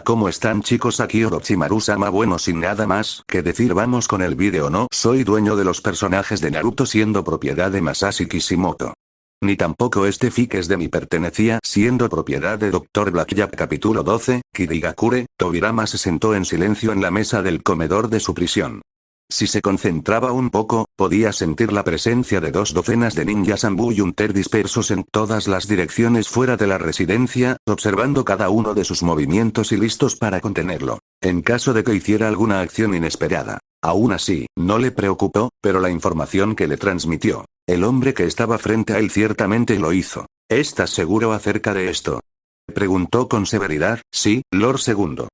Hola, ¿cómo están chicos? Aquí Orochimaru-sama. Bueno, sin nada más que decir, vamos con el vídeo. No soy dueño de los personajes de Naruto siendo propiedad de Masashi Kishimoto. Ni tampoco este fic es de mi pertenecía siendo propiedad de Dr. Blackjack. Capítulo 12, Kirigakure. Tobirama se sentó en silencio en la mesa del comedor de su prisión. Si se concentraba un poco, podía sentir la presencia de 2 docenas de ninjas Anbu y Hunter dispersos en todas las direcciones fuera de la residencia, observando cada uno de sus movimientos y listos para contenerlo, en caso de que hiciera alguna acción inesperada. Aún así, no le preocupó, pero la información que le transmitió el hombre que estaba frente a él ciertamente lo hizo. ¿Estás seguro acerca de esto?, preguntó con severidad. Sí, Lord Segundo.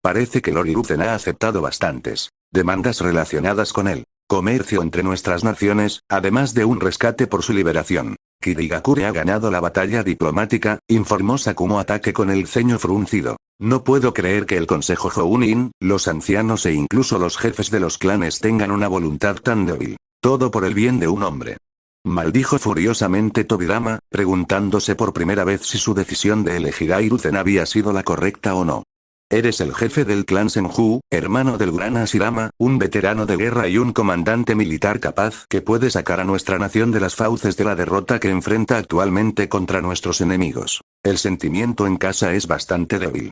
Parece que Lord Hiruzen ha aceptado bastantes demandas relacionadas con el comercio entre nuestras naciones, además de un rescate por su liberación. Kirigakure ha ganado la batalla diplomática, informó Sakumo Ataque con el ceño fruncido. No puedo creer que el Consejo Jounin, los ancianos e incluso los jefes de los clanes tengan una voluntad tan débil. Todo por el bien de un hombre. Maldijo furiosamente Tobirama, preguntándose por primera vez si su decisión de elegir a Hiruzen había sido la correcta o no. Eres el jefe del clan Senju, hermano del gran Hashirama, un veterano de guerra y un comandante militar capaz que puede sacar a nuestra nación de las fauces de la derrota que enfrenta actualmente contra nuestros enemigos. El sentimiento en casa es bastante débil.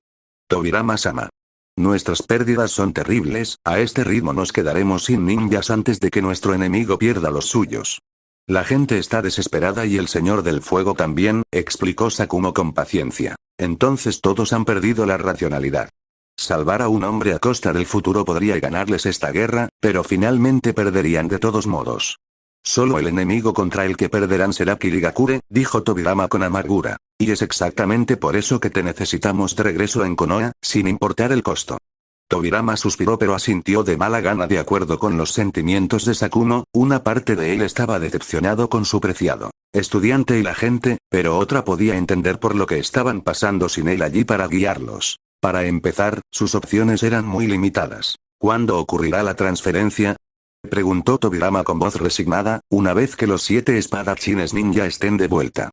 Tobirama-sama. Nuestras pérdidas son terribles, a este ritmo nos quedaremos sin ninjas antes de que nuestro enemigo pierda los suyos. La gente está desesperada y el Señor del Fuego también, explicó Sakumo con paciencia. Entonces todos han perdido la racionalidad. Salvar a un hombre a costa del futuro podría ganarles esta guerra, pero finalmente perderían de todos modos. Solo el enemigo contra el que perderán será Kirigakure, dijo Tobirama con amargura. Y es exactamente por eso que te necesitamos de regreso en Konoha, sin importar el costo. Tobirama suspiró pero asintió de mala gana de acuerdo con los sentimientos de Sakumo. Una parte de él estaba decepcionado con su preciado estudiante y la gente, pero otra podía entender por lo que estaban pasando sin él allí para guiarlos. Para empezar, sus opciones eran muy limitadas. ¿Cuándo ocurrirá la transferencia?, preguntó Tobirama con voz resignada, una vez que los 7 espadachines ninja estén de vuelta.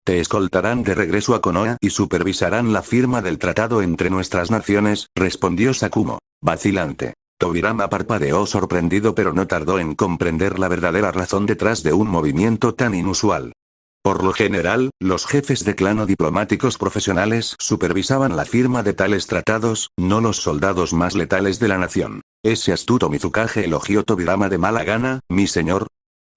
Te escoltarán de regreso a Konoha y supervisarán la firma del tratado entre nuestras naciones, respondió Sakumo, vacilante. Tobirama parpadeó sorprendido pero no tardó en comprender la verdadera razón detrás de un movimiento tan inusual. Por lo general, los jefes de clan o diplomáticos profesionales supervisaban la firma de tales tratados, no los soldados más letales de la nación. Ese astuto Mizukage elogió Tobirama de mala gana. Mi señor,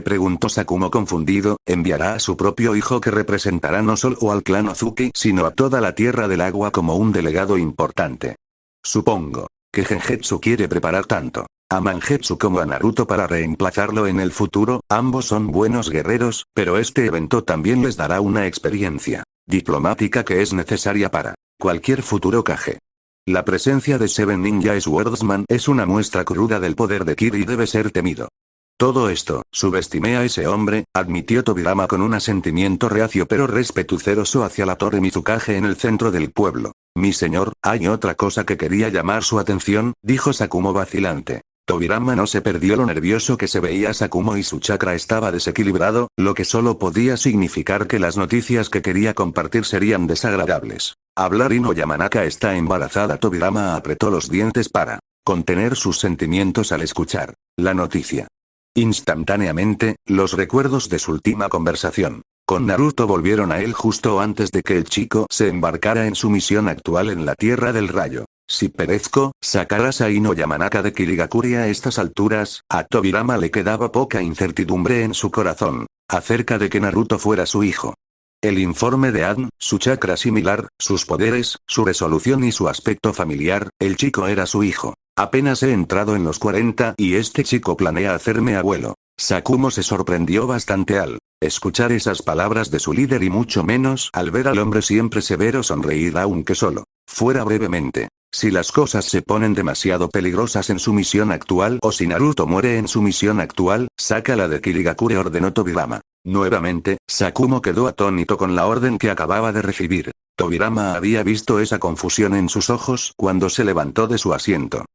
preguntó Sakumo confundido, enviará a su propio hijo que representará no solo al clan Ozuki sino a toda la Tierra del Agua como un delegado importante. Supongo que Genjutsu quiere preparar tanto a Mangetsu como a Naruto para reemplazarlo en el futuro. Ambos son buenos guerreros, pero este evento también les dará una experiencia diplomática que es necesaria para cualquier futuro Kage. La presencia de Seven Ninja Swordsman es una muestra cruda del poder de Kiri y debe ser temido. Todo esto, subestimé a ese hombre, admitió Tobirama con un asentimiento reacio pero respetuoso hacia la torre Mizukage en el centro del pueblo. Mi señor, hay otra cosa que quería llamar su atención, dijo Sakumo vacilante. Tobirama no se perdió lo nervioso que se veía Sakumo y su chakra estaba desequilibrado, lo que solo podía significar que las noticias que quería compartir serían desagradables. Hablar Ino Yamanaka está embarazada. Tobirama apretó los dientes para contener sus sentimientos al escuchar la noticia. Instantáneamente, los recuerdos de su última conversación con Naruto volvieron a él justo antes de que el chico se embarcara en su misión actual en la Tierra del Rayo. Si perezco, sacarás a Ino Yamanaka de Kirigakure. A estas alturas, a Tobirama le quedaba poca incertidumbre en su corazón acerca de que Naruto fuera su hijo. El informe de Adn, su chakra similar, sus poderes, su resolución y su aspecto familiar, el chico era su hijo. Apenas he entrado en los 40 y este chico planea hacerme abuelo. Sakumo se sorprendió bastante al escuchar esas palabras de su líder y mucho menos al ver al hombre siempre severo sonreír aunque solo fuera brevemente. Si las cosas se ponen demasiado peligrosas en su misión actual o si Naruto muere en su misión actual, sácala de Kirigakure, ordenó Tobirama. Nuevamente, Sakumo quedó atónito con la orden que acababa de recibir. Tobirama había visto esa confusión en sus ojos cuando se levantó de su asiento.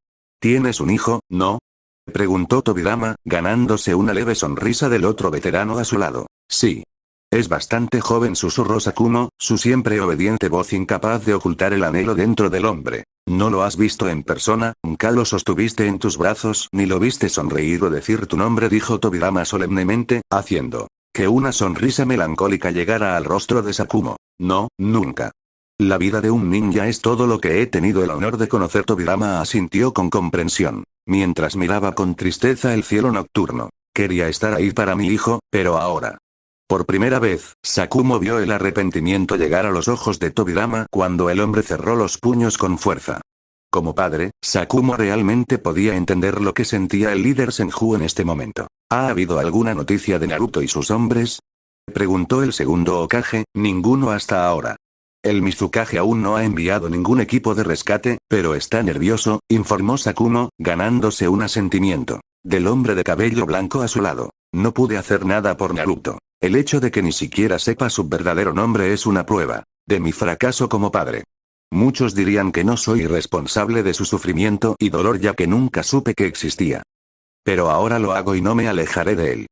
¿Tienes un hijo, no?, preguntó Tobirama, ganándose una leve sonrisa del otro veterano a su lado. Sí. Es bastante joven, susurró Sakumo, su siempre obediente voz incapaz de ocultar el anhelo dentro del hombre. ¿No lo has visto en persona? ¿Nunca lo sostuviste en tus brazos ni lo viste sonreír o decir tu nombre?, dijo Tobirama solemnemente, haciendo que una sonrisa melancólica llegara al rostro de Sakumo. No, nunca. La vida de un ninja es todo lo que he tenido el honor de conocer. Tobirama asintió con comprensión, mientras miraba con tristeza el cielo nocturno. Quería estar ahí para mi hijo, pero ahora. Por primera vez, Sakumo vio el arrepentimiento llegar a los ojos de Tobirama cuando el hombre cerró los puños con fuerza. Como padre, Sakumo realmente podía entender lo que sentía el líder Senju en este momento. ¿Ha habido alguna noticia de Naruto y sus hombres?, preguntó el segundo Hokage. Ninguno hasta ahora. El Mizukage aún no ha enviado ningún equipo de rescate, pero está nervioso, informó Sakumo, ganándose un asentimiento del hombre de cabello blanco a su lado. No pude hacer nada por Naruto. El hecho de que ni siquiera sepa su verdadero nombre es una prueba de mi fracaso como padre. Muchos dirían que no soy responsable de su sufrimiento y dolor ya que nunca supe que existía. Pero ahora lo hago y no me alejaré de él.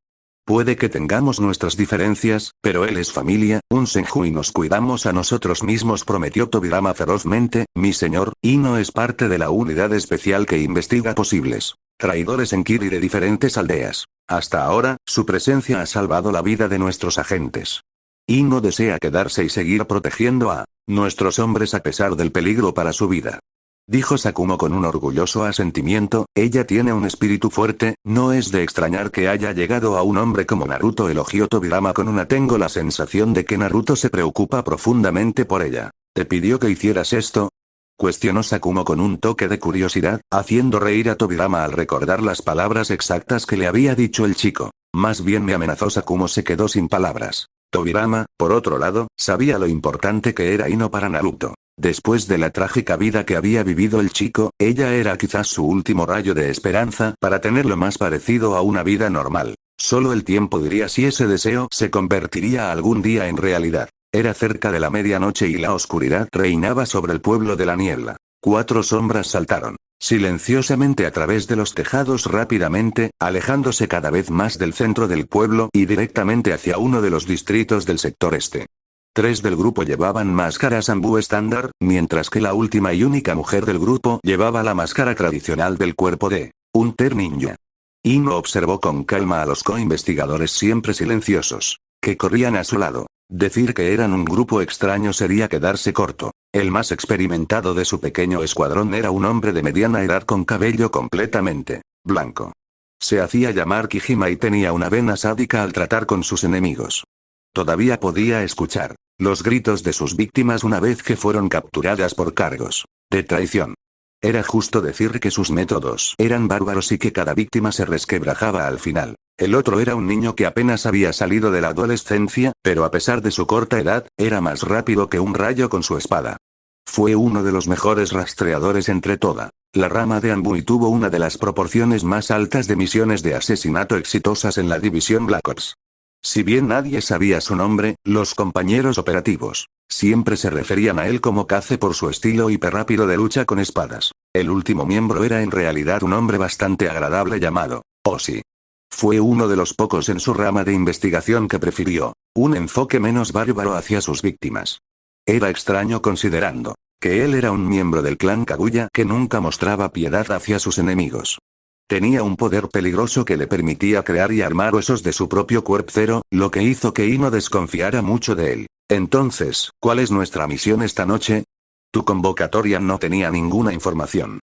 Puede que tengamos nuestras diferencias, pero él es familia, un Senju y nos cuidamos a nosotros mismos, prometió Tobirama ferozmente. Mi señor, Ino es parte de la unidad especial que investiga posibles traidores en Kiri de diferentes aldeas. Hasta ahora, su presencia ha salvado la vida de nuestros agentes. Ino desea quedarse y seguir protegiendo a nuestros hombres a pesar del peligro para su vida. Dijo Sakumo con un orgulloso asentimiento. Ella tiene un espíritu fuerte, no es de extrañar que haya llegado a un hombre como Naruto, elogió Tobirama con una. Tengo la sensación de que Naruto se preocupa profundamente por ella. ¿Te pidió que hicieras esto?, cuestionó Sakumo con un toque de curiosidad, haciendo reír a Tobirama al recordar las palabras exactas que le había dicho el chico. Más bien me amenazó. Sakumo se quedó sin palabras. Tobirama, por otro lado, sabía lo importante que era Ino para Naruto. Después de la trágica vida que había vivido el chico, ella era quizás su último rayo de esperanza para tener lo más parecido a una vida normal. Solo el tiempo diría si ese deseo se convertiría algún día en realidad. Era cerca de la medianoche y la oscuridad reinaba sobre el pueblo de la niebla. 4 sombras saltaron silenciosamente a través de los tejados rápidamente, alejándose cada vez más del centro del pueblo y directamente hacia uno de los distritos del sector este. 3 del grupo llevaban máscaras Anbu estándar, mientras que la última y única mujer del grupo llevaba la máscara tradicional del cuerpo de un Ter ninja. Ino observó con calma a los co-investigadores siempre silenciosos que corrían a su lado. Decir que eran un grupo extraño sería quedarse corto. El más experimentado de su pequeño escuadrón era un hombre de mediana edad con cabello completamente blanco. Se hacía llamar Kijima y tenía una vena sádica al tratar con sus enemigos. Todavía podía escuchar los gritos de sus víctimas una vez que fueron capturadas por cargos de traición. Era justo decir que sus métodos eran bárbaros y que cada víctima se resquebrajaba al final. El otro era un niño que apenas había salido de la adolescencia, pero a pesar de su corta edad, era más rápido que un rayo con su espada. Fue uno de los mejores rastreadores entre toda la rama de Anbu y tuvo una de las proporciones más altas de misiones de asesinato exitosas en la división Black Ops. Si bien nadie sabía su nombre, los compañeros operativos siempre se referían a él como Kaze por su estilo hiperrápido de lucha con espadas. El último miembro era en realidad un hombre bastante agradable llamado Oshi. Fue uno de los pocos en su rama de investigación que prefirió un enfoque menos bárbaro hacia sus víctimas. Era extraño considerando que él era un miembro del clan Kaguya que nunca mostraba piedad hacia sus enemigos. Tenía un poder peligroso que le permitía crear y armar huesos de su propio cuerpo, lo que hizo que Ino desconfiara mucho de él. Entonces, ¿cuál es nuestra misión esta noche? Tu convocatoria no tenía ninguna información.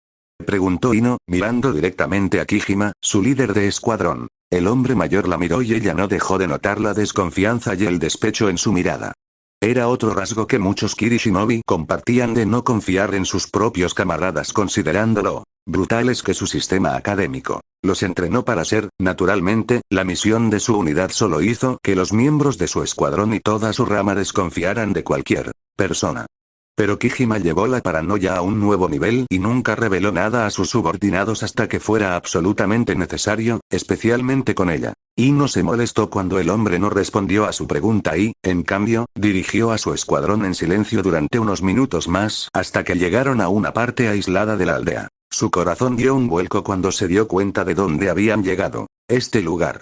Preguntó Ino, mirando directamente a Kijima, su líder de escuadrón. El hombre mayor la miró y ella no dejó de notar la desconfianza y el despecho en su mirada. Era otro rasgo que muchos Kirishinobi compartían de no confiar en sus propios camaradas considerándolo brutales que su sistema académico los entrenó para ser. Naturalmente, la misión de su unidad solo hizo que los miembros de su escuadrón y toda su rama desconfiaran de cualquier persona. Pero Kijima llevó la paranoia a un nuevo nivel y nunca reveló nada a sus subordinados hasta que fuera absolutamente necesario, especialmente con ella. Ino se molestó cuando el hombre no respondió a su pregunta y, en cambio, dirigió a su escuadrón en silencio durante unos minutos más hasta que llegaron a una parte aislada de la aldea. Su corazón dio un vuelco cuando se dio cuenta de dónde habían llegado. Este lugar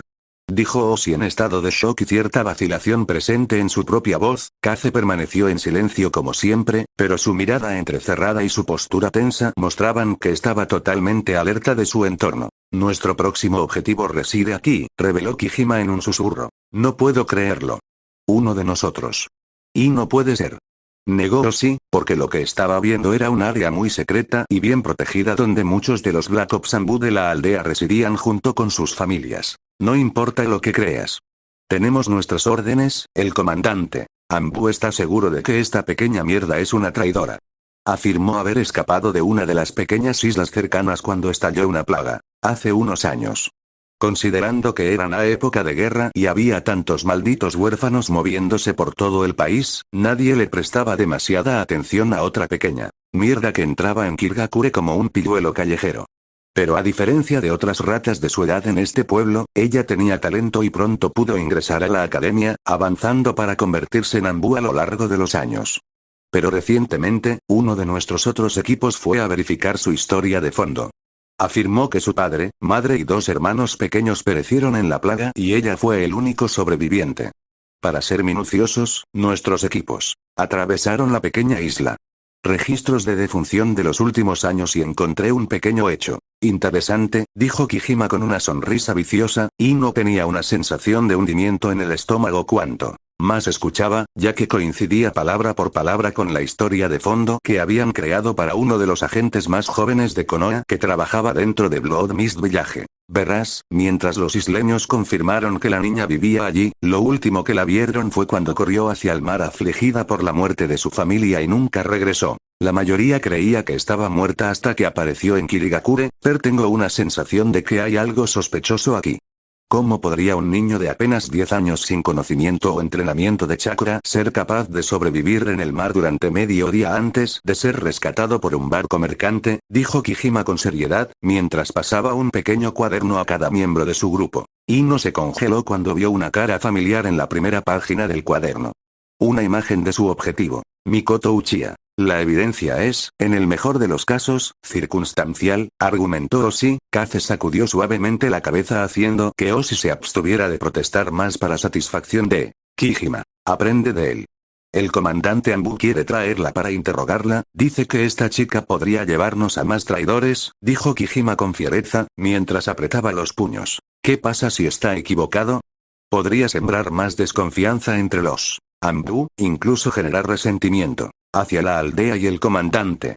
Dijo Osi en estado de shock y cierta vacilación presente en su propia voz. Kaze permaneció en silencio como siempre, pero su mirada entrecerrada y su postura tensa mostraban que estaba totalmente alerta de su entorno. Nuestro próximo objetivo reside aquí, reveló Kijima en un susurro. No puedo creerlo. Uno de nosotros. Y no puede ser. Negó Osi, porque lo que estaba viendo era un área muy secreta y bien protegida donde muchos de los Black Ops Ambu de la aldea residían junto con sus familias. No importa lo que creas. Tenemos nuestras órdenes, el comandante. Ambu está seguro de que esta pequeña mierda es una traidora. Afirmó haber escapado de una de las pequeñas islas cercanas cuando estalló una plaga, hace unos años. Considerando que era la época de guerra y había tantos malditos huérfanos moviéndose por todo el país, nadie le prestaba demasiada atención a otra pequeña mierda que entraba en Kirgakure como un pilluelo callejero. Pero a diferencia de otras ratas de su edad en este pueblo, ella tenía talento y pronto pudo ingresar a la academia, avanzando para convertirse en Ambu a lo largo de los años. Pero recientemente, uno de nuestros otros equipos fue a verificar su historia de fondo. Afirmó que su padre, madre y 2 hermanos pequeños perecieron en la plaga y ella fue el único sobreviviente. Para ser minuciosos, nuestros equipos atravesaron la pequeña isla. Registros de defunción de los últimos años y encontré un pequeño hecho. Interesante, dijo Kijima con una sonrisa viciosa, y no tenía una sensación de hundimiento en el estómago cuanto más escuchaba, ya que coincidía palabra por palabra con la historia de fondo que habían creado para uno de los agentes más jóvenes de Konoha que trabajaba dentro de Blood Mist Village. Verás, mientras los isleños confirmaron que la niña vivía allí, lo último que la vieron fue cuando corrió hacia el mar afligida por la muerte de su familia y nunca regresó. La mayoría creía que estaba muerta hasta que apareció en Kirigakure, pero tengo una sensación de que hay algo sospechoso aquí. ¿Cómo podría un niño de apenas 10 años sin conocimiento o entrenamiento de chakra ser capaz de sobrevivir en el mar durante medio día antes de ser rescatado por un barco mercante? Dijo Kijima con seriedad, mientras pasaba un pequeño cuaderno a cada miembro de su grupo. Ino se congeló cuando vio una cara familiar en la primera página del cuaderno. Una imagen de su objetivo, Mikoto Uchiha. La evidencia es, en el mejor de los casos, circunstancial, argumentó Osi. Kaze sacudió suavemente la cabeza haciendo que Osi se abstuviera de protestar más para satisfacción de Kijima. Aprende de él. El comandante Ambu quiere traerla para interrogarla, dice que esta chica podría llevarnos a más traidores, dijo Kijima con fiereza, mientras apretaba los puños. ¿Qué pasa si está equivocado? Podría sembrar más desconfianza entre los Ambu, incluso generar resentimiento hacia la aldea y el comandante.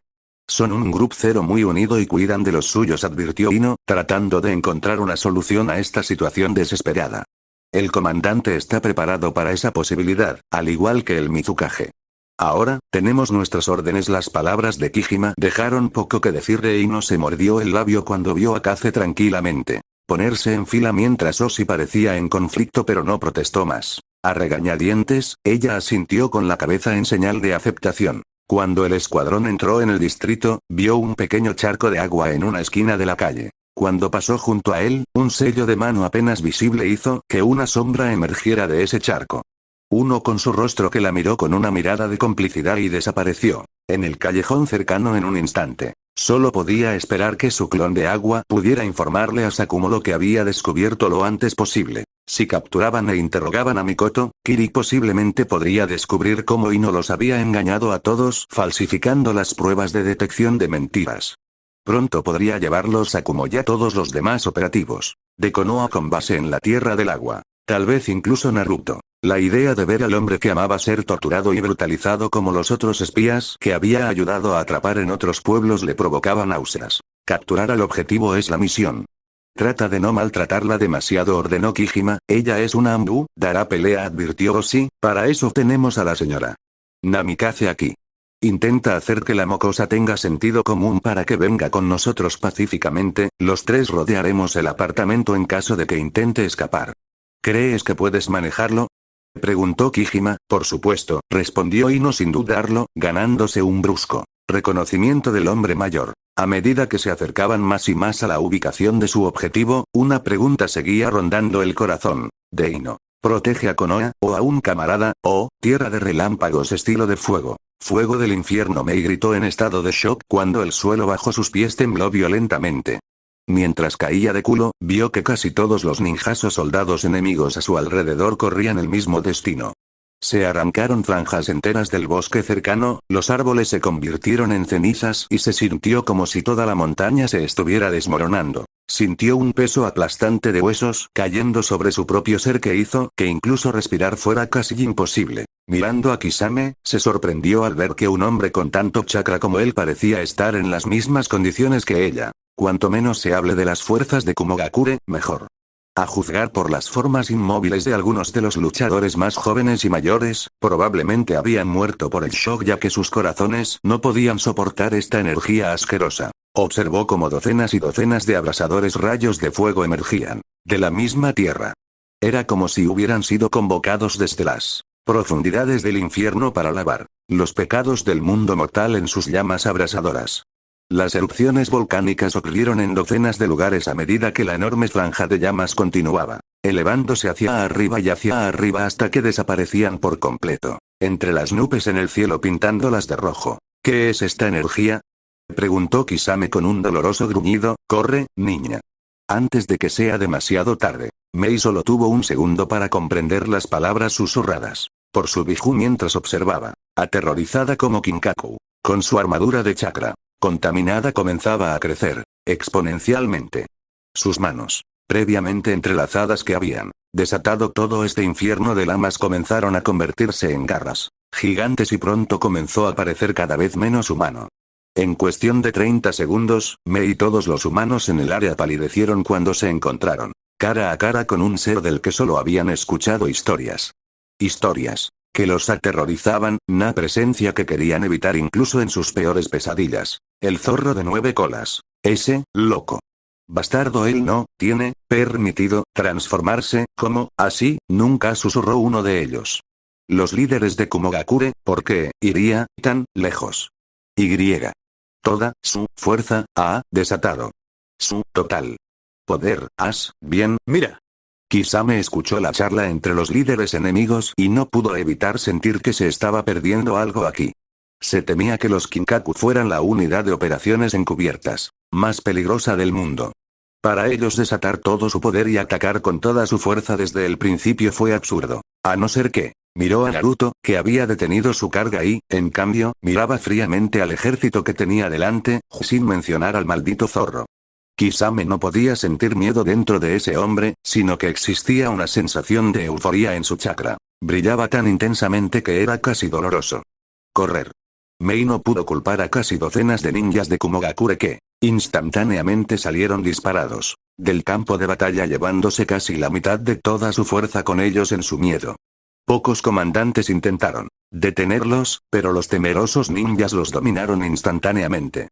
Son un grupo cero muy unido y cuidan de los suyos, advirtió Ino, tratando de encontrar una solución a esta situación desesperada. El comandante está preparado para esa posibilidad, al igual que el Mizukage. Ahora, tenemos nuestras órdenes. Las palabras de Kijima dejaron poco que decirle. Ino se mordió el labio cuando vio a Kaze tranquilamente ponerse en fila mientras Osi parecía en conflicto pero no protestó más. A regañadientes, ella asintió con la cabeza en señal de aceptación. Cuando el escuadrón entró en el distrito, vio un pequeño charco de agua en una esquina de la calle. Cuando pasó junto a él, un sello de mano apenas visible hizo que una sombra emergiera de ese charco. Uno con su rostro que la miró con una mirada de complicidad y desapareció en el callejón cercano en un instante. Solo podía esperar que su clon de agua pudiera informarle a Sakumo lo que había descubierto lo antes posible. Si capturaban e interrogaban a Mikoto, Kiri posiblemente podría descubrir cómo Ino los había engañado a todos falsificando las pruebas de detección de mentiras. Pronto podría llevarlos a Sakumo y a todos los demás operativos de Konoha con base en la Tierra del Agua. Tal vez incluso Naruto. La idea de ver al hombre que amaba ser torturado y brutalizado como los otros espías que había ayudado a atrapar en otros pueblos le provocaba náuseas. Capturar al objetivo es la misión. Trata de no maltratarla demasiado, ordenó Kijima. Ella es una Ambu, dará pelea, advirtió Osi. Para eso tenemos a la señora Namikaze aquí. Intenta hacer que la mocosa tenga sentido común para que venga con nosotros pacíficamente. Los 3 rodearemos el apartamento en caso de que intente escapar. ¿Crees que puedes manejarlo?, preguntó Kijima. Por supuesto, respondió Ino sin dudarlo, ganándose un brusco reconocimiento del hombre mayor. A medida que se acercaban más y más a la ubicación de su objetivo, una pregunta seguía rondando el corazón de Ino. ¿Protege a Konoha, o a un camarada, o tierra de relámpagos estilo de fuego? Fuego del infierno, me gritó en estado de shock cuando el suelo bajo sus pies tembló violentamente. Mientras caía de culo, vio que casi todos los ninjas o soldados enemigos a su alrededor corrían el mismo destino. Se arrancaron franjas enteras del bosque cercano, los árboles se convirtieron en cenizas y se sintió como si toda la montaña se estuviera desmoronando. Sintió un peso aplastante de huesos cayendo sobre su propio ser que hizo que incluso respirar fuera casi imposible. Mirando a Kisame, se sorprendió al ver que un hombre con tanto chakra como él parecía estar en las mismas condiciones que ella. Cuanto menos se hable de las fuerzas de Kumogakure, mejor. A juzgar por las formas inmóviles de algunos de los luchadores más jóvenes y mayores, probablemente habían muerto por el shock ya que sus corazones no podían soportar esta energía asquerosa. Observó como docenas y docenas de abrasadores rayos de fuego emergían de la misma tierra. Era como si hubieran sido convocados desde las profundidades del infierno para lavar los pecados del mundo mortal en sus llamas abrasadoras. Las erupciones volcánicas ocurrieron en docenas de lugares a medida que la enorme franja de llamas continuaba, elevándose hacia arriba y hacia arriba hasta que desaparecían por completo, entre las nubes en el cielo pintándolas de rojo. ¿Qué es esta energía?, preguntó Kisame con un doloroso gruñido. Corre, niña. Antes de que sea demasiado tarde. Mei solo tuvo un segundo para comprender las palabras susurradas por su Biju mientras observaba, aterrorizada como Kinkaku, con su armadura de chakra contaminada comenzaba a crecer exponencialmente. Sus manos, previamente entrelazadas que habían desatado todo este infierno de lamas, comenzaron a convertirse en garras gigantes y pronto comenzó a parecer cada vez menos humano. En cuestión de 30 segundos, Mei y todos los humanos en el área palidecieron cuando se encontraron cara a cara con un ser del que solo habían escuchado historias. Historias que los aterrorizaban, una presencia que querían evitar incluso en sus peores pesadillas. El zorro de 9 colas. Ese, loco bastardo, él no tiene permitido transformarse. ¿Cómo, así? Nunca, susurró uno de ellos. Los líderes de Kumogakure, ¿por qué iría tan lejos? Y. Toda su fuerza ha desatado su total poder. Bien, mira. Kisame escuchó la charla entre los líderes enemigos y no pudo evitar sentir que se estaba perdiendo algo aquí. Se temía que los Kinkaku fueran la unidad de operaciones encubiertas más peligrosa del mundo. Para ellos desatar todo su poder y atacar con toda su fuerza desde el principio fue absurdo. A no ser que, miró a Naruto, que había detenido su carga y, en cambio, miraba fríamente al ejército que tenía delante, sin mencionar al maldito zorro. Kisame no podía sentir miedo dentro de ese hombre, sino que existía una sensación de euforia en su chakra. Brillaba tan intensamente que era casi doloroso. Correr. Mei no pudo culpar a casi docenas de ninjas de Kumogakure que, instantáneamente salieron disparados del campo de batalla llevándose casi la mitad de toda su fuerza con ellos en su miedo. Pocos comandantes intentaron detenerlos, pero los temerosos ninjas los dominaron instantáneamente.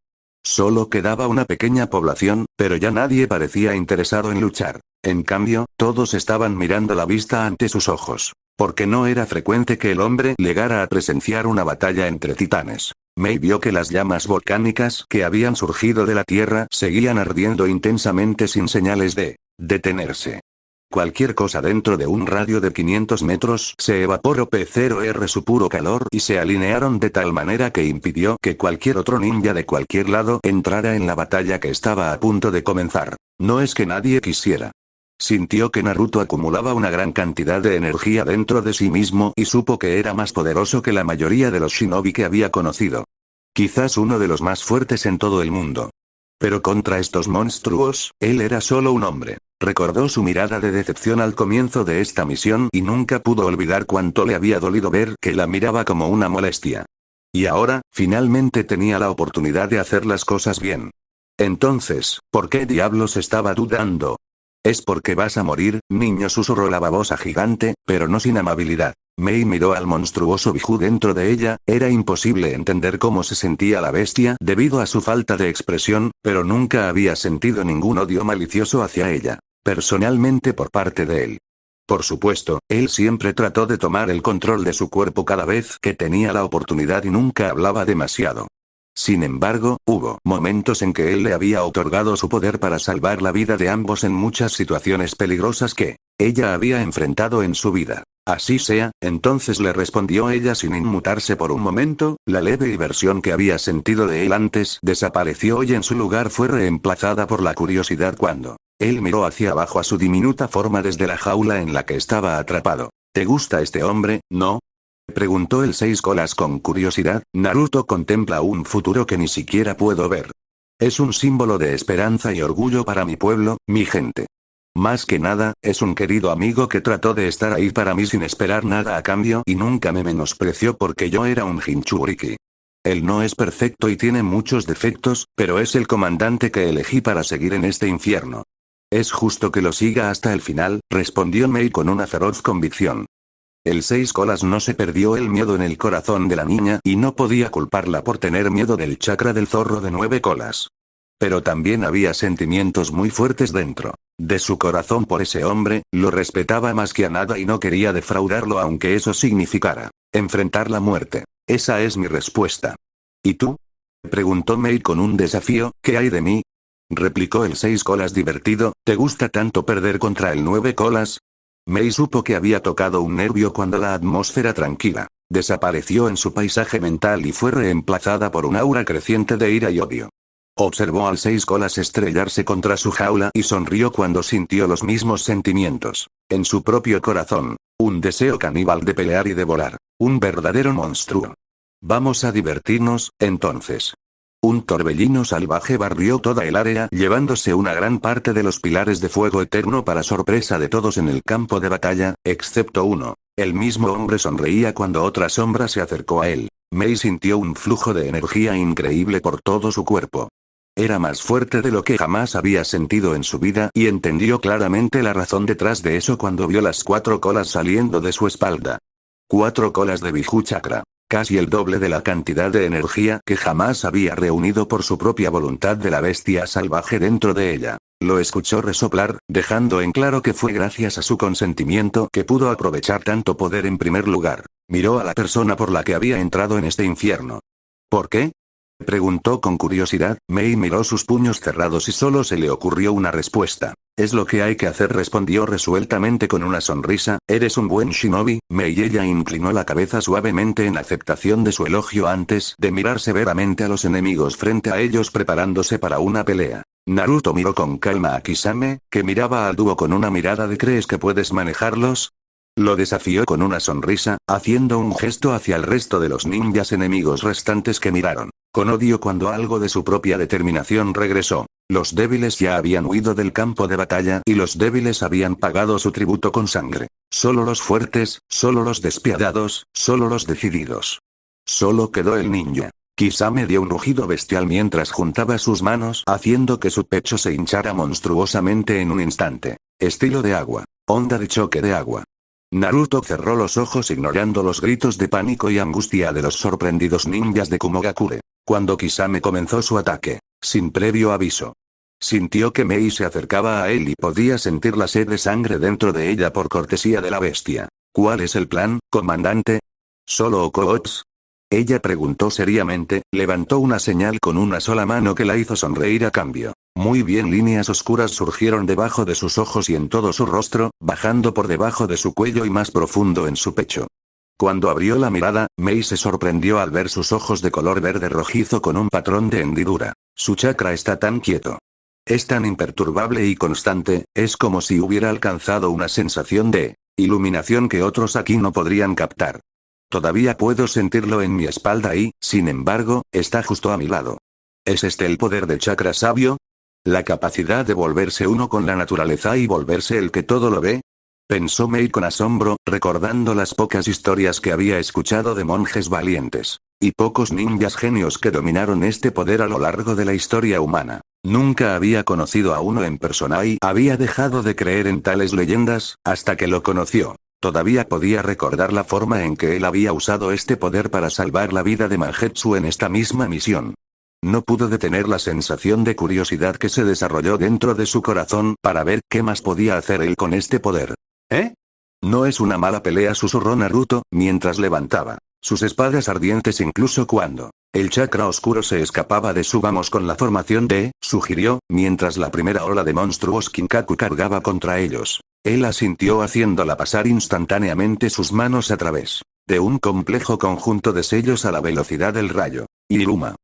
Solo quedaba una pequeña población, pero ya nadie parecía interesado en luchar. En cambio, todos estaban mirando la vista ante sus ojos, porque no era frecuente que el hombre llegara a presenciar una batalla entre titanes. Mei vio que las llamas volcánicas que habían surgido de la tierra seguían ardiendo intensamente sin señales de detenerse. Cualquier cosa dentro de un radio de 500 metros se evaporó P0R su puro calor y se alinearon de tal manera que impidió que cualquier otro ninja de cualquier lado entrara en la batalla que estaba a punto de comenzar. No es que nadie quisiera. Sintió que Naruto acumulaba una gran cantidad de energía dentro de sí mismo y supo que era más poderoso que la mayoría de los shinobi que había conocido. Quizás uno de los más fuertes en todo el mundo. Pero contra estos monstruos, él era solo un hombre. Recordó su mirada de decepción al comienzo de esta misión y nunca pudo olvidar cuánto le había dolido ver que la miraba como una molestia. Y ahora, finalmente tenía la oportunidad de hacer las cosas bien. Entonces, ¿por qué diablos estaba dudando? Es porque vas a morir, niño, susurró la babosa gigante, pero no sin amabilidad. Mei miró al monstruoso Biju dentro de ella, era imposible entender cómo se sentía la bestia debido a su falta de expresión, pero nunca había sentido ningún odio malicioso hacia ella, personalmente por parte de él. Por supuesto, él siempre trató de tomar el control de su cuerpo cada vez que tenía la oportunidad y nunca hablaba demasiado. Sin embargo, hubo momentos en que él le había otorgado su poder para salvar la vida de ambos en muchas situaciones peligrosas que ella había enfrentado en su vida. Así sea, entonces le respondió ella sin inmutarse por un momento, la leve diversión que había sentido de él antes desapareció y en su lugar fue reemplazada por la curiosidad cuando él miró hacia abajo a su diminuta forma desde la jaula en la que estaba atrapado. ¿Te gusta este hombre, no? Preguntó el seis colas con curiosidad. Naruto contempla un futuro que ni siquiera puedo ver. Es un símbolo de esperanza y orgullo para mi pueblo, mi gente. Más que nada, es un querido amigo que trató de estar ahí para mí sin esperar nada a cambio y nunca me menospreció porque yo era un Jinchuriki. Él no es perfecto y tiene muchos defectos, pero es el comandante que elegí para seguir en este infierno. Es justo que lo siga hasta el final, respondió Mei con una feroz convicción. El seis colas no se perdió el miedo en el corazón de la niña y no podía culparla por tener miedo del chakra del zorro de 9 colas. Pero también había sentimientos muy fuertes dentro de su corazón por ese hombre, lo respetaba más que a nada y no quería defraudarlo aunque eso significara enfrentar la muerte. Esa es mi respuesta. ¿Y tú? Preguntó Mei con un desafío. ¿Qué hay de mí? Replicó el seis colas divertido. ¿Te gusta tanto perder contra el 9 colas? Mei supo que había tocado un nervio cuando la atmósfera tranquila desapareció en su paisaje mental y fue reemplazada por un aura creciente de ira y odio. Observó al seis colas estrellarse contra su jaula y sonrió cuando sintió los mismos sentimientos en su propio corazón. Un deseo caníbal de pelear y de volar. Un verdadero monstruo. Vamos a divertirnos, entonces. Un torbellino salvaje barrió toda el área llevándose una gran parte de los pilares de fuego eterno para sorpresa de todos en el campo de batalla, excepto uno. El mismo hombre sonreía cuando otra sombra se acercó a él. Mei sintió un flujo de energía increíble por todo su cuerpo. Era más fuerte de lo que jamás había sentido en su vida y entendió claramente la razón detrás de eso cuando vio las 4 colas saliendo de su espalda. 4 colas de Biju Chakra. Casi el doble de la cantidad de energía que jamás había reunido por su propia voluntad de la bestia salvaje dentro de ella. Lo escuchó resoplar, dejando en claro que fue gracias a su consentimiento que pudo aprovechar tanto poder en primer lugar. Miró a la persona por la que había entrado en este infierno. ¿Por qué? Preguntó con curiosidad. Mei miró sus puños cerrados y solo se le ocurrió una respuesta. Es lo que hay que hacer, respondió resueltamente con una sonrisa. Eres un buen shinobi, Mei. Ella inclinó la cabeza suavemente en aceptación de su elogio antes de mirar severamente a los enemigos frente a ellos preparándose para una pelea. Naruto miró con calma a Kisame, que miraba al dúo con una mirada de ¿crees que puedes manejarlos? Lo desafió con una sonrisa, haciendo un gesto hacia el resto de los ninjas enemigos restantes que miraron con odio cuando algo de su propia determinación regresó. Los débiles ya habían huido del campo de batalla y los débiles habían pagado su tributo con sangre. Solo los fuertes, solo los despiadados, solo los decididos. Solo quedó el ninja. Kisame dio un rugido bestial mientras juntaba sus manos haciendo que su pecho se hinchara monstruosamente en un instante. Estilo de agua. Onda de choque de agua. Naruto cerró los ojos ignorando los gritos de pánico y angustia de los sorprendidos ninjas de Kumogakure. Cuando Kisame comenzó su ataque, sin previo aviso, sintió que Mei se acercaba a él y podía sentir la sed de sangre dentro de ella por cortesía de la bestia. ¿Cuál es el plan, comandante? ¿Solo Okoots? Ella preguntó seriamente, levantó una señal con una sola mano que la hizo sonreír a cambio. Muy bien, líneas oscuras surgieron debajo de sus ojos y en todo su rostro, bajando por debajo de su cuello y más profundo en su pecho. Cuando abrió la mirada, Mei se sorprendió al ver sus ojos de color verde rojizo con un patrón de hendidura. Su chakra está tan quieto. Es tan imperturbable y constante, es como si hubiera alcanzado una sensación de iluminación que otros aquí no podrían captar. Todavía puedo sentirlo en mi espalda y, sin embargo, está justo a mi lado. ¿Es este el poder de chakra sabio? ¿La capacidad de volverse uno con la naturaleza y volverse el que todo lo ve? Pensó Mei con asombro, recordando las pocas historias que había escuchado de monjes valientes y pocos ninjas genios que dominaron este poder a lo largo de la historia humana. Nunca había conocido a uno en persona y había dejado de creer en tales leyendas, hasta que lo conoció. Todavía podía recordar la forma en que él había usado este poder para salvar la vida de Mangetsu en esta misma misión. No pudo detener la sensación de curiosidad que se desarrolló dentro de su corazón para ver qué más podía hacer él con este poder. ¿Eh? No es una mala pelea, susurró Naruto, mientras levantaba sus espadas ardientes incluso cuando el chakra oscuro se escapaba de su vamos con la formación de, sugirió, mientras la primera ola de monstruos Kinkaku cargaba contra ellos. Él asintió haciéndola pasar instantáneamente sus manos a través de un complejo conjunto de sellos a la velocidad del rayo. Iruma.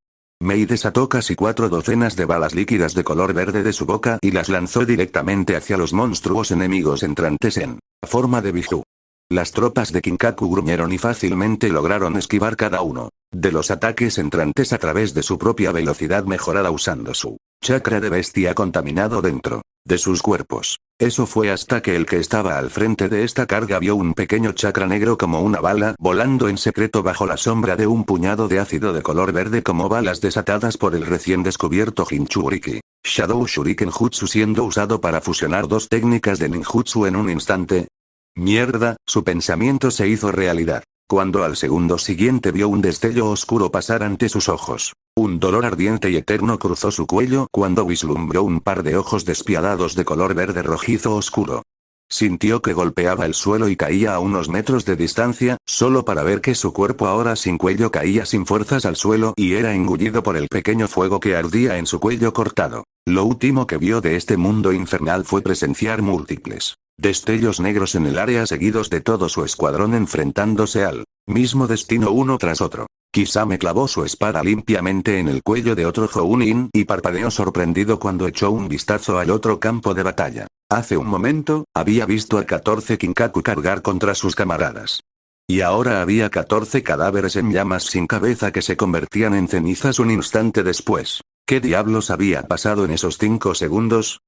Mei desató casi 4 docenas de balas líquidas de color verde de su boca y las lanzó directamente hacia los monstruos enemigos entrantes en forma de Biju. Las tropas de Kinkaku gruñeron y fácilmente lograron esquivar cada uno de los ataques entrantes a través de su propia velocidad mejorada usando su chakra de bestia contaminado dentro de sus cuerpos. Eso fue hasta que el que estaba al frente de esta carga vio un pequeño chakra negro como una bala volando en secreto bajo la sombra de un puñado de ácido de color verde como balas desatadas por el recién descubierto Jinchuriki. Shadow Shuriken Jutsu siendo usado para fusionar dos técnicas de ninjutsu en un instante. Mierda, su pensamiento se hizo realidad. Cuando al segundo siguiente vio un destello oscuro pasar ante sus ojos. Un dolor ardiente y eterno cruzó su cuello cuando vislumbró un par de ojos despiadados de color verde rojizo oscuro. Sintió que golpeaba el suelo y caía a unos metros de distancia, solo para ver que su cuerpo ahora sin cuello caía sin fuerzas al suelo y era engullido por el pequeño fuego que ardía en su cuello cortado. Lo último que vio de este mundo infernal fue presenciar múltiples destellos negros en el área seguidos de todo su escuadrón enfrentándose al mismo destino uno tras otro. Kisame clavó su espada limpiamente en el cuello de otro Jounin y parpadeó sorprendido cuando echó un vistazo al otro campo de batalla. Hace un momento, había visto a 14 Kinkaku cargar contra sus camaradas. Y ahora había 14 cadáveres en llamas sin cabeza que se convertían en cenizas un instante después. ¿Qué diablos había pasado en esos 5 segundos?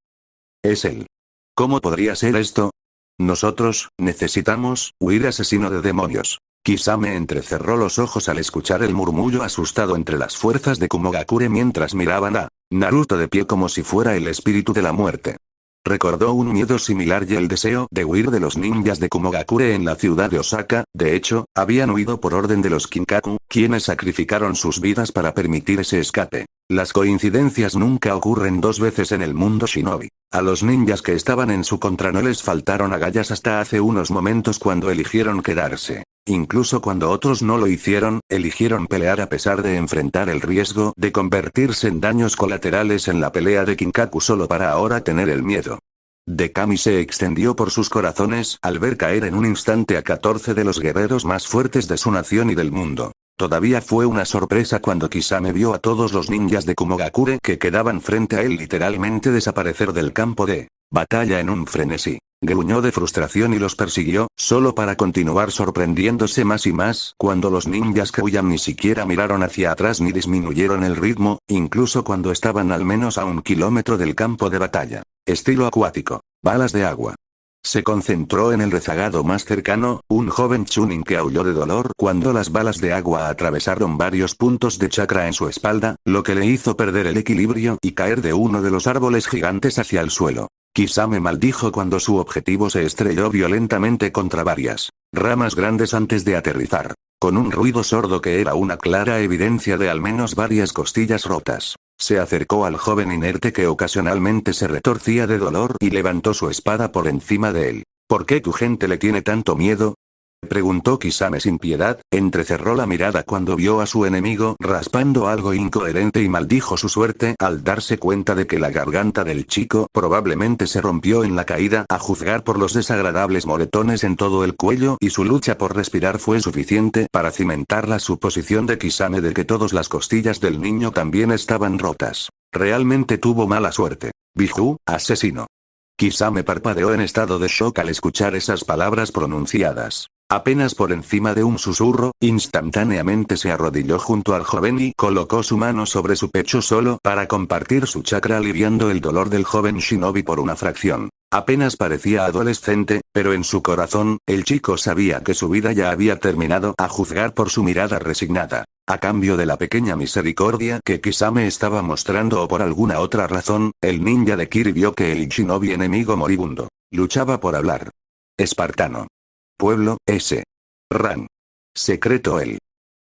Es él. ¿Cómo podría ser esto? Nosotros, necesitamos, huir asesino de demonios. Kisame entrecerró los ojos al escuchar el murmullo asustado entre las fuerzas de Kumogakure mientras miraban a Naruto de pie como si fuera el espíritu de la muerte. Recordó un miedo similar y el deseo de huir de los ninjas de Kumogakure en la ciudad de Osaka. De hecho, habían huido por orden de los Kinkaku, quienes sacrificaron sus vidas para permitir ese escape. Las coincidencias nunca ocurren 2 veces en el mundo shinobi. A los ninjas que estaban en su contra no les faltaron agallas hasta hace unos momentos cuando eligieron quedarse. Incluso cuando otros no lo hicieron, eligieron pelear a pesar de enfrentar el riesgo de convertirse en daños colaterales en la pelea de Kinkaku solo para ahora tener el miedo. De Kami se extendió por sus corazones al ver caer en un instante a 14 de los guerreros más fuertes de su nación y del mundo. Todavía fue una sorpresa cuando Kisame vio a todos los ninjas de Kumogakure que quedaban frente a él literalmente desaparecer del campo de batalla en un frenesí. Gruñó de frustración y los persiguió, solo para continuar sorprendiéndose más y más cuando los ninjas que huían ni siquiera miraron hacia atrás ni disminuyeron el ritmo, incluso cuando estaban al menos a 1 kilómetro del campo de batalla. Estilo acuático. Balas de agua. Se concentró en el rezagado más cercano, un joven Chunin que aulló de dolor cuando las balas de agua atravesaron varios puntos de chakra en su espalda, lo que le hizo perder el equilibrio y caer de uno de los árboles gigantes hacia el suelo. Kisame maldijo cuando su objetivo se estrelló violentamente contra varias ramas grandes antes de aterrizar, con un ruido sordo que era una clara evidencia de al menos varias costillas rotas. Se acercó al joven inerte que ocasionalmente se retorcía de dolor y levantó su espada por encima de él. ¿Por qué tu gente le tiene tanto miedo?, preguntó Kisame sin piedad. Entrecerró la mirada cuando vio a su enemigo raspando algo incoherente y maldijo su suerte al darse cuenta de que la garganta del chico probablemente se rompió en la caída, a juzgar por los desagradables moretones en todo el cuello, y su lucha por respirar fue suficiente para cimentar la suposición de Kisame de que todas las costillas del niño también estaban rotas. Realmente tuvo mala suerte. Biju, asesino. Kisame parpadeó en estado de shock al escuchar esas palabras pronunciadas. Apenas por encima de un susurro, instantáneamente se arrodilló junto al joven y colocó su mano sobre su pecho solo para compartir su chakra aliviando el dolor del joven shinobi por una fracción. Apenas parecía adolescente, pero en su corazón, el chico sabía que su vida ya había terminado a juzgar por su mirada resignada. A cambio de la pequeña misericordia que Kisame estaba mostrando o por alguna otra razón, el ninja de Kiri vio que el shinobi enemigo moribundo luchaba por hablar. Espartano. Pueblo, S. Ran. Secreto el.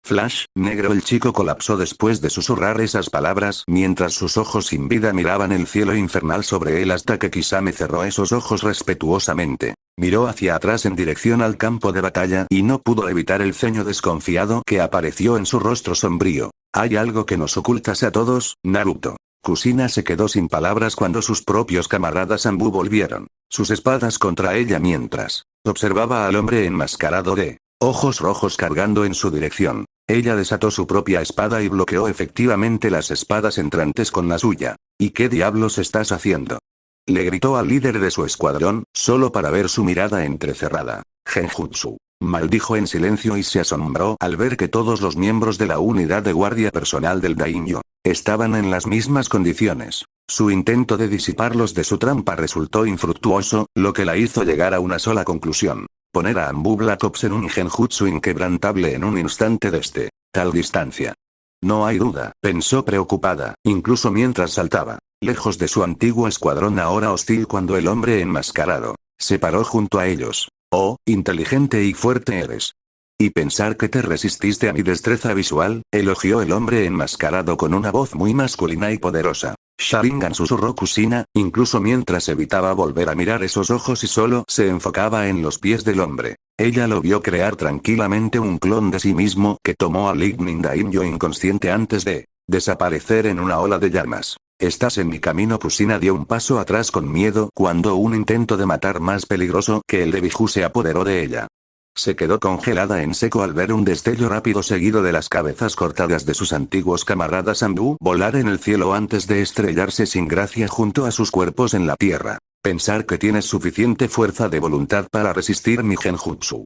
Flash, negro. El chico colapsó después de susurrar esas palabras mientras sus ojos sin vida miraban el cielo infernal sobre él hasta que Kisame cerró esos ojos respetuosamente. Miró hacia atrás en dirección al campo de batalla y no pudo evitar el ceño desconfiado que apareció en su rostro sombrío. Hay algo que nos ocultas a todos, Naruto. Kusina se quedó sin palabras cuando sus propios camaradas Anbu volvieron. sus espadas contra ella mientras observaba al hombre enmascarado de ojos rojos cargando en su dirección. Ella desató su propia espada y bloqueó efectivamente las espadas entrantes con la suya. ¿Y qué diablos estás haciendo?, le gritó al líder de su escuadrón, solo para ver su mirada entrecerrada. Genjutsu, maldijo en silencio y se asombró al ver que todos los miembros de la unidad de guardia personal del daimyo estaban en las mismas condiciones. Su intento de disiparlos de su trampa resultó infructuoso, lo que la hizo llegar a una sola conclusión: poner a Anbu Black Ops en un genjutsu inquebrantable en un instante desde tal distancia. No hay duda, pensó preocupada, incluso mientras saltaba, lejos de su antiguo escuadrón ahora hostil cuando el hombre enmascarado se paró junto a ellos. Oh, inteligente y fuerte eres. Y pensar que te resististe a mi destreza visual, elogió el hombre enmascarado con una voz muy masculina y poderosa. Sharingan, susurró Kusina, incluso mientras evitaba volver a mirar esos ojos y solo se enfocaba en los pies del hombre. Ella lo vio crear tranquilamente un clon de sí mismo que tomó a Lightning Daimyo inconsciente antes de desaparecer en una ola de llamas. Estás en mi camino. Kusina dio un paso atrás con miedo cuando un intento de matar más peligroso que el de Biju se apoderó de ella. Se quedó congelada en seco al ver un destello rápido seguido de las cabezas cortadas de sus antiguos camaradas Anbu volar en el cielo antes de estrellarse sin gracia junto a sus cuerpos en la tierra. Pensar que tienes suficiente fuerza de voluntad para resistir mi genjutsu.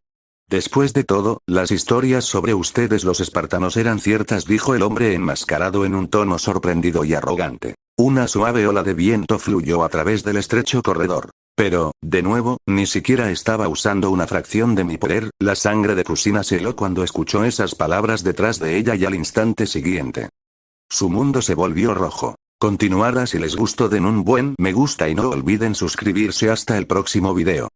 Después de todo, las historias sobre ustedes los espartanos eran ciertas, dijo el hombre enmascarado en un tono sorprendido y arrogante. Una suave ola de viento fluyó a través del estrecho corredor. Pero, de nuevo, ni siquiera estaba usando una fracción de mi poder. La sangre de Kusina se heló cuando escuchó esas palabras detrás de ella y al instante siguiente su mundo se volvió rojo. Continuará. Si les gustó, den un buen me gusta y no olviden suscribirse. Hasta el próximo video.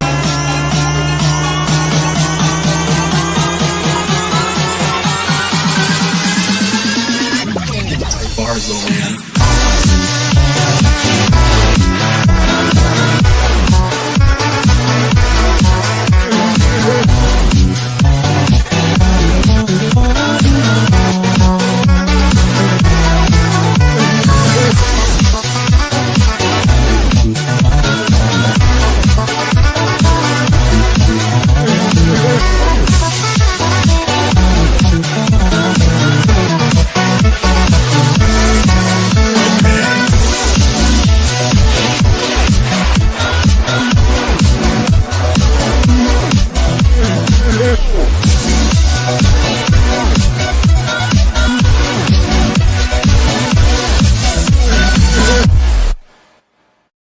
Bars, little man.